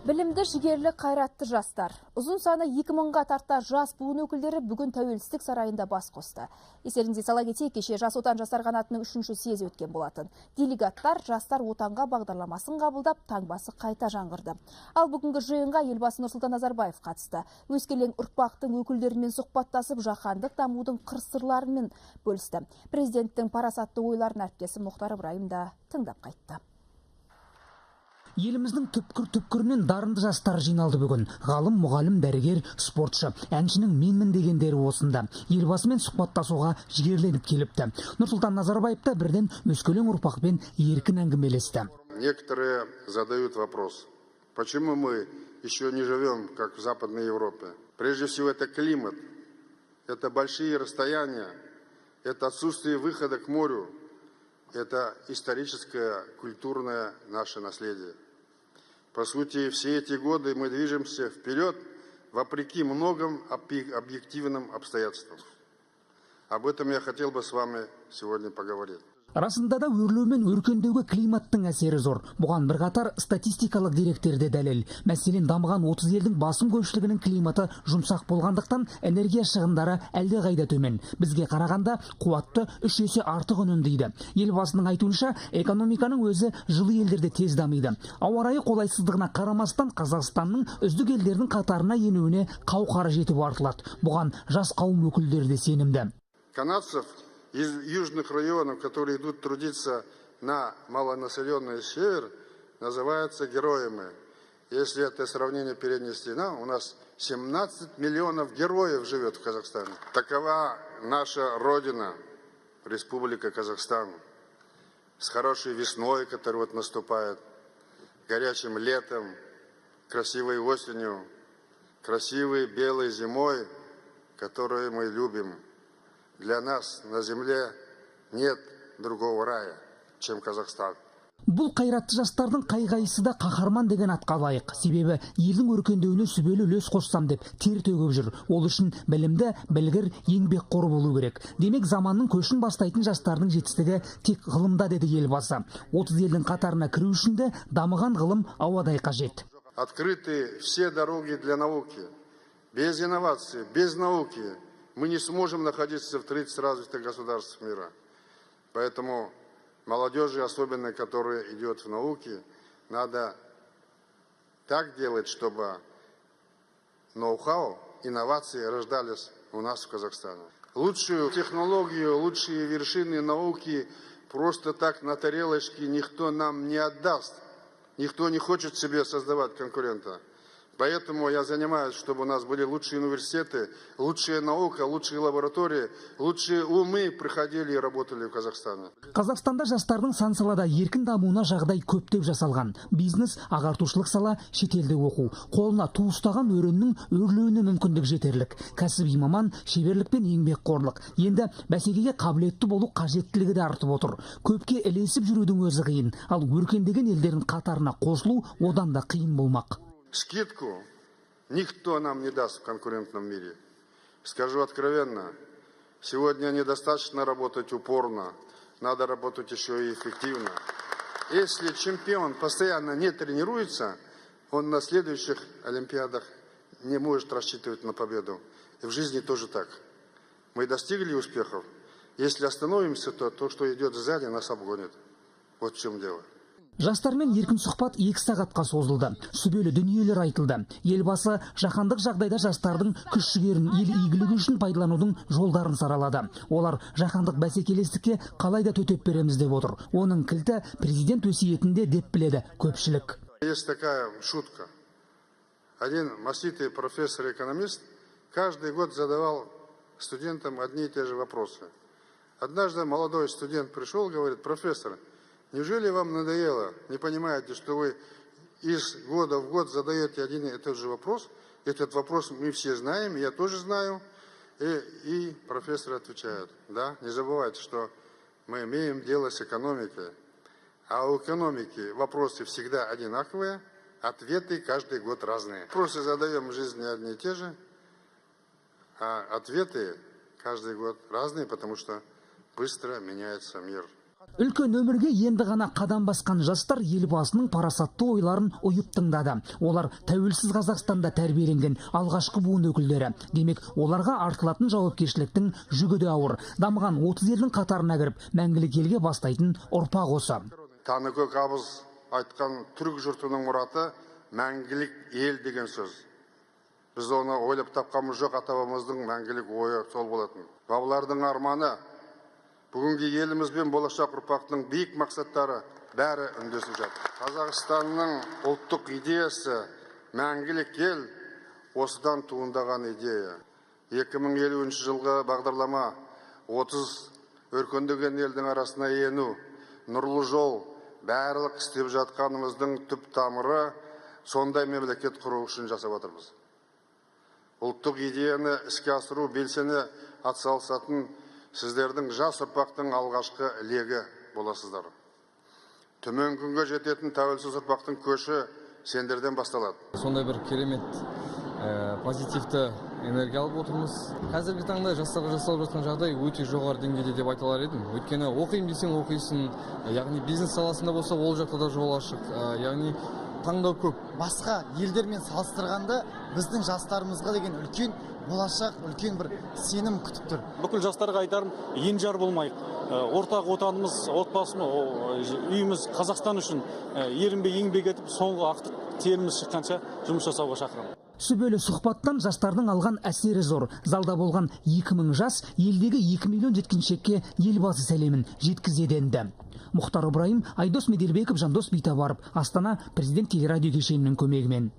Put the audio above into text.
Білімді, жігерлі, қайратты жастар. Ұзын саны 2000-ға тарта жас буын өкілдері бүгін Тәуелсіздік сарайында бас қосты. Естеріңізге сала кетейік, кеше Жас отан жастар қанатының 3-ші съезі өткен болатын. Делегаттар жастар отанға бағдарламасын қабылдап, таңбасы қайта жаңғырды. Ал бүгінгі жиынға елбасы Нұрсұлтан Назарбаев қатысты. Өскелең ұрпақтың өкілдерімен сұхбаттасып, жаһандық дамудың қыр-сырларымен бөлісті. Президенттің парасатты ойларын әріптесім Мұхтар Ыбырайым да тыңдап қайтты. Еліміздің түпкір-түпкірінен дарынды жастар жиналды бүгін. Ғалым, мұғалім, дәрігер, спортшы, әншінің менмін дегендері осында. Елбасымен сұхбаттасуға жігерленіп келіпті. Нұрсұлтан Назарбаев та бірден өскелең ұрпақпен еркін әңгімелесті. Некоторые задают вопрос, почему мы еще не живем, как в Западной Европе? Прежде всего, это климат, это большие расстояния, это отсутствие выхода к морю, это историческое, культурное наше наследие. По сути, все эти годы мы движемся вперед, вопреки многим объективным обстоятельствам. Об этом я хотел бы с вами сегодня поговорить. Расында да өрлеу мен өркендеуге климаттың әсері зор. Бұған бірқатар статистикалық деректерде дәлел. Мәселен, дамыған 30 елдің басым көпшілігінің климаты жұмсақ болғандықтан энергия шығындары әлде қайда төмен. Бізге қарағанда қуатты 3 есе артық үнемдейді. Елбасының айтуынша, экономиканың өзі жылы елдерде тез дамиды. Ауа райы қолайсыздығына қарамастан Қазақстанның үздік елдердің қатарына енуіне қауқары жетіп артылады. Бұған жас қауым өкілдері де сенімді. Канадцев из южных районов, которые идут трудиться на малонаселенный север, называются героями. Если это сравнение перенести, у нас 17 миллионов героев живет в Казахстане. Такова наша родина, Республика Казахстан, с хорошей весной, которая вот наступает, горячим летом, красивой осенью, красивой белой зимой, которую мы любим. Для нас на земле нет другого рая, чем Казахстан. Бұл қайратты жастардың қай-қайсысы да қаһарман деген атқа лайық. Себебі елдің өркендеуіне сүбелі үлес қоссам деп тер төгіп жүр. Ол үшін білімді, білгір, еңбекқор болу керек. Демек, заманның көшін бастайтын жастардың жетістігі тек ғылымда, деді елбасы. 30 елдің қатарына кіру үшін де дамыған ғылым ауадай қажет. Открыты все дороги для науки. Без инноваций, без науки мы не сможем находиться в 30 развитых государствах мира. Поэтому молодежи, особенно которая идет в науке, надо так делать, чтобы ноу-хау, инновации рождались у нас в Казахстане. Лучшую технологию, лучшие вершины науки просто так на тарелочке никто нам не отдаст. Никто не хочет себе создавать конкурента. Поэтому я занимаюсь, чтобы у нас были лучшие университеты, лучшая наука, лучшие лаборатории, лучшие умы приходили и работали в Казахстане. Қазақстанда жастардың сан салада еркін дамуына жағдай көптеп жасалған. Бизнес, ағартушылық сала, шетелде оқу. Қолына ту ұстаған өреннің өрлеуіне мүмкіндік жетерлік. Кәсіби маман, шеберлік пен еңбекқорлық. Енді бәсекеге қабілетті болу қажеттілігі де артып отыр. Көпке ілесіп жүрудің өзі қиын. Ал өркендеген елдердің қатарына қосылу одан да қиын болмақ. Скидку никто нам не даст в конкурентном мире. Скажу откровенно, сегодня недостаточно работать упорно, надо работать еще и эффективно. Если чемпион постоянно не тренируется, он на следующих Олимпиадах не может рассчитывать на победу. И в жизни тоже так. Мы достигли успехов. Если остановимся, то то, что идет сзади, нас обгонит. Вот в чем дело. Жастармен еркін сұхбат 2 сағатқа созылды. Сүбелі дүниелер айтылды. Елбасы жаһандық жағдайда жастардың күш-жігерін ел игілігі үшін пайдаланудың жолдарын саралады. Олар жаһандық бәсекелестікке қалай да төтеп береміз деп отыр. Оның кілті президент өсиетінде деп біледі көпшілік. Есть такая шутка. Один маститый профессор-экономист каждый год задавал студентам одни и те же вопросы. Однажды молодой студент пришел и говорит: профессор, неужели вам надоело? Не понимаете, что вы из года в год задаете один и тот же вопрос? Этот вопрос мы все знаем, я тоже знаю. И профессор отвечает: да, не забывайте, что мы имеем дело с экономикой. А у экономики вопросы всегда одинаковые, ответы каждый год разные. Вопросы задаем в жизни одни и те же, а ответы каждый год разные, потому что быстро меняется мир. Үлкен өмірге енді ғана қадам басқан жастар елбасының парасатты ойларын ұйып тыңдады. Олар тәуелсіз Қазақстанда тәрбиеленген алғашқы буын өкілдері. Демек, оларға артылатын жауапкершіліктің жүгі де ауыр. Дамыған 30 елдің қатарына кіріп, мәңгілік елге бастайтын ұрпақ осы. Таныкөк абыз айтқан түрік жұртының мұраты мәңгілік ел деген сөз. Біз оны ойлап тапқанымыз жоқ, ата-бабамыздың мәңгілік ойы сол болатын. Бабалардың арманы, бүгінгі еліміз бен болашақ ұрпақтың биік мақсаттары бәрі үндесіп жатыр. Қазақстанның ұлттық идеясы мәңгілік ел осыдан туындаған идея. 2050 жылғы бағдарлама 30 өркендеген елдің арасына ену, нұрлы жол, барлық істеп жатқанымыздың түп тамыры сондай мемлекет құру үшін жасап отырмыз. Ұлттық идеяны іске асыру белсене атсалысатын сіздердің жас ұрпақтың алғашқы легі боласыздар. Төмен күнге жететін тәуелсіз ұрпақтың көші сендерден басталады. Сондай бір керемет позитивті энергия алып отырмыз. Қазіргі таңда жастарға жасалып жатқан жағдай өте жоғары деңгейде деп айта алар едім. Өйткені оқимын десең оқисың, яғни бизнес саласында болса ол жақта да жол ашық, яғни таңдау көп. Басқа елдермен салыстырғанда біздің жастарымызға деген үлкен болашақ, үлкен бір сенім күтіп тұр. Бүкіл жастарға айтарым, енжар болмайық. Ортақ отанымыз, отбасымыз, үйіміз Қазақстан үшін ерінбей еңбек етіп, соңғы ақтық теріміз шыққанша жұмыс жасауға шақырамын. Сүбелі сұхбаттан жастардың алған әсері зор. Залда болған 2000 жас елдегі 2 миллион жеткіншекке елбасы сәлемін жеткізеді енді. Мұхтар Ыбырайым, Айдос Меделбеков, Жандос Битабаров, Астана, президент телерадио кешенінің көмегімен.